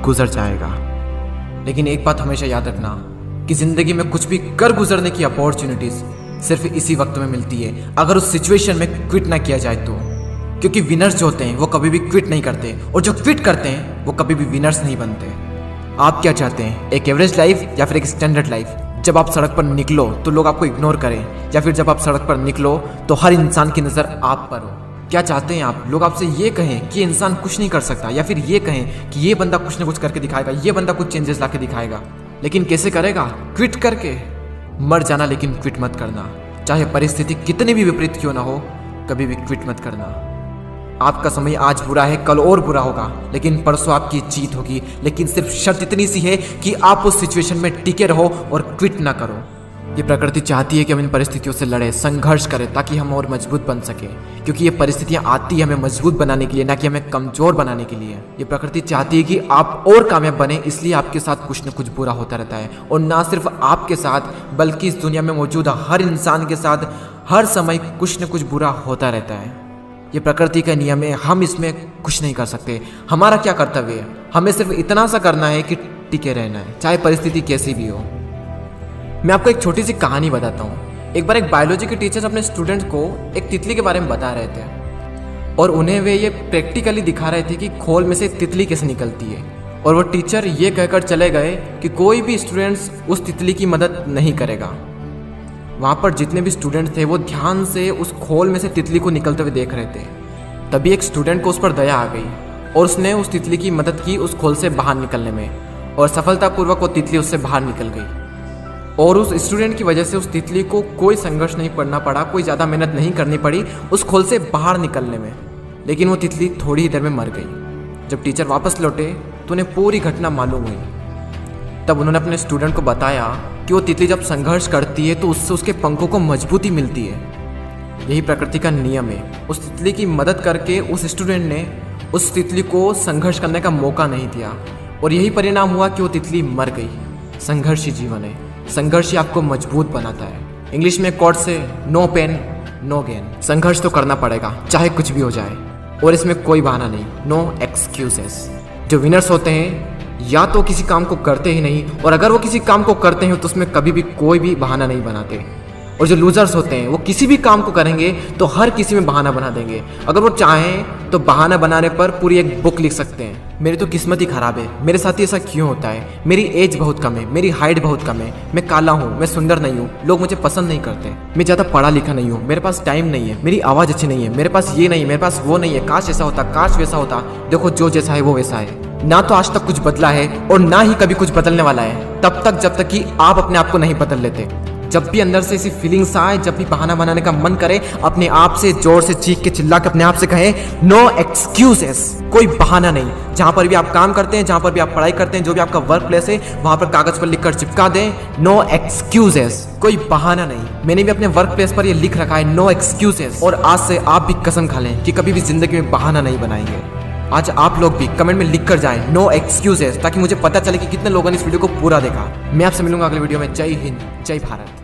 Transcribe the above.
गुजर जाएगा। लेकिन एक बात हमेशा याद रखना कि ज़िंदगी में कुछ भी कर गुजरने की अपॉर्चुनिटीज़ सिर्फ इसी वक्त में मिलती है अगर उस सिचुएशन में क्विट ना किया जाए तो। क्योंकि विनर्स जो होते हैं वो कभी भी क्विट नहीं करते, और जो क्विट करते हैं वो कभी भी विनर्स नहीं बनते। आप क्या चाहते हैं, एक एवरेज लाइफ या फिर एक स्टैंडर्ड लाइफ? जब आप सड़क पर निकलो तो लोग आपको इग्नोर करें, या फिर जब आप सड़क पर निकलो तो हर इंसान की नज़र आप पर हो? क्या चाहते हैं आप, लोग आपसे ये कहें कि इंसान कुछ नहीं कर सकता, या फिर ये कहें कि ये बंदा कुछ ना कुछ करके दिखाएगा, ये बंदा कुछ चेंजेस ला के दिखाएगा? लेकिन कैसे करेगा? क्विट करके। मर जाना लेकिन क्विट मत करना। चाहे परिस्थिति कितनी भी विपरीत क्यों ना हो, कभी भी क्विट मत करना। आपका समय आज बुरा है, कल और बुरा होगा, लेकिन परसों आपकी जीत होगी। लेकिन सिर्फ शर्त इतनी सी है कि आप उस सिचुएशन में टिके रहो और क्विट ना करो। ये प्रकृति चाहती है कि हम इन परिस्थितियों से लड़ें, संघर्ष करें, ताकि हम और मजबूत बन सके। क्योंकि ये परिस्थितियाँ आती है हमें मजबूत बनाने के लिए, ना कि हमें कमज़ोर बनाने के लिए। ये प्रकृति चाहती है कि आप और कामयाब बने, इसलिए आपके साथ कुछ न कुछ बुरा होता रहता है। और ना सिर्फ आपके साथ, बल्कि इस दुनिया में मौजूद हर इंसान के साथ हर समय कुछ न कुछ बुरा होता रहता है। ये प्रकृति का नियम है, हम इसमें कुछ नहीं कर सकते। हमारा क्या कर्तव्य है? हमें सिर्फ इतना सा करना है कि टिके रहना है, चाहे परिस्थिति कैसी भी हो। मैं आपको एक छोटी सी कहानी बताता हूँ। एक बार एक बायोलॉजी के टीचर अपने स्टूडेंट्स को एक तितली के बारे में बता रहे थे, और उन्हें वे ये प्रैक्टिकली दिखा रहे थे कि खोल में से तितली कैसे निकलती है। और वो टीचर ये कहकर चले गए कि कोई भी स्टूडेंट्स उस तितली की मदद नहीं करेगा। वहाँ पर जितने भी स्टूडेंट थे वो ध्यान से उस खोल में से तितली को निकलते हुए देख रहे थे। तभी एक स्टूडेंट को उस पर दया आ गई और उसने उस तितली की मदद की उस खोल से बाहर निकलने में, और सफलतापूर्वक वो तितली उससे बाहर निकल गई। और उस स्टूडेंट की वजह से उस तितली को कोई संघर्ष नहीं करना पड़ा, कोई ज़्यादा मेहनत नहीं करनी पड़ी उस खोल से बाहर निकलने में। लेकिन वो तितली थोड़ी ही देर में मर गई। जब टीचर वापस लौटे तो उन्हें पूरी घटना मालूम हुई। तब उन्होंने अपने स्टूडेंट को बताया कि वो तितली जब संघर्ष करती है तो उससे उसके पंखों को मजबूती मिलती है। यही प्रकृति का नियम है। उस तितली की मदद करके उस स्टूडेंट ने उस तितली को संघर्ष करने का मौका नहीं दिया, और यही परिणाम हुआ कि वो तितली मर गई। संघर्ष ही जीवन है, संघर्ष ही आपको मजबूत बनाता है। इंग्लिश में कोट से नो पेन नो गेन। संघर्ष तो करना पड़ेगा चाहे कुछ भी हो जाए, और इसमें कोई बहाना नहीं, नो एक्सक्यूजेस। जो विनर्स होते हैं या तो किसी काम को करते ही नहीं, और अगर वो किसी काम को करते हैं तो उसमें कभी भी कोई भी बहाना नहीं बनाते। और जो लूजर्स होते हैं वो किसी भी काम को करेंगे तो हर किसी में बहाना बना देंगे। अगर वो चाहें तो बहाना बनाने पर पूरी एक बुक लिख सकते हैं। मेरी तो किस्मत ही खराब है, मेरे साथ ही ऐसा क्यों होता है, मेरी एज बहुत कम है, मेरी हाइट बहुत कम है, मैं काला हूँ, मैं सुंदर नहीं हूँ, लोग मुझे पसंद नहीं करते, मैं ज़्यादा पढ़ा लिखा नहीं हूँ, मेरे पास टाइम नहीं है, मेरी आवाज़ अच्छी नहीं है, मेरे पास ये नहीं है, मेरे पास वो नहीं है, काश ऐसा होता, काश वैसा होता। देखो जो जैसा है वो वैसा है। ना तो आज तक कुछ बदला है और ना ही कभी कुछ बदलने वाला है, तब तक जब तक कि आप अपने आप को नहीं बदल लेते। जब भी अंदर से ऐसी फीलिंग्स आए, जब भी बहाना बनाने का मन करे, अपने आप से जोर से चीख के चिल्ला के अपने आप से कहें नो एक्सक्यूजेस। कोई बहाना नहीं। जहां पर भी आप काम करते हैं, जहां पर भी आप पढ़ाई करते हैं, जो भी आपका वर्क प्लेस है, वहां पर कागज पर लिखकर चिपका दें नो एक्सक्यूजेस, कोई बहाना नहीं। मैंने भी अपने वर्क प्लेस पर ये लिख रखा है नो एक्सक्यूजेस, और आज से आप भी कसम खा लें कि कभी भी जिंदगी में बहाना नहीं बनाएंगे। आज आप लोग भी कमेंट में लिख कर जाएं नो एक्सक्यूजेस, ताकि मुझे पता चले कि कितने लोगों ने इस वीडियो को पूरा देखा। मैं आपसे मिलूंगा अगले वीडियो में। जय हिंद, जय भारत।